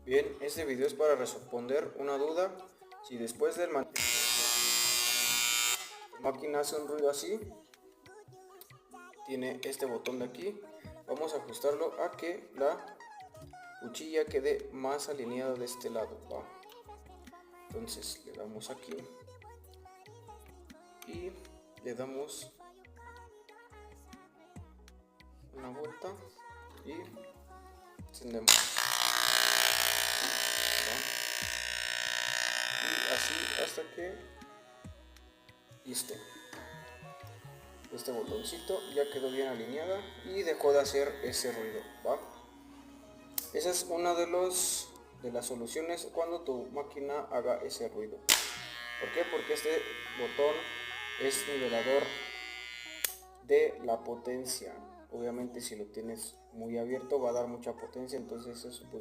Bien, este video es para responder una duda. Si después del la máquina hace un ruido así, tiene este botón de aquí. Vamos a ajustarlo a que la cuchilla quede más alineada de este lado, ¿va? Entonces le damos aquí y le damos una vuelta y encendemos, ¿va? Y así hasta que listo. Este botoncito ya quedó bien alineada y dejó de hacer ese ruido, ¿va? Esa es una de las soluciones cuando tu máquina haga ese ruido. ¿Por qué? Porque este botón es nivelador de la potencia. Obviamente si lo tienes muy abierto va a dar mucha potencia, entonces eso pues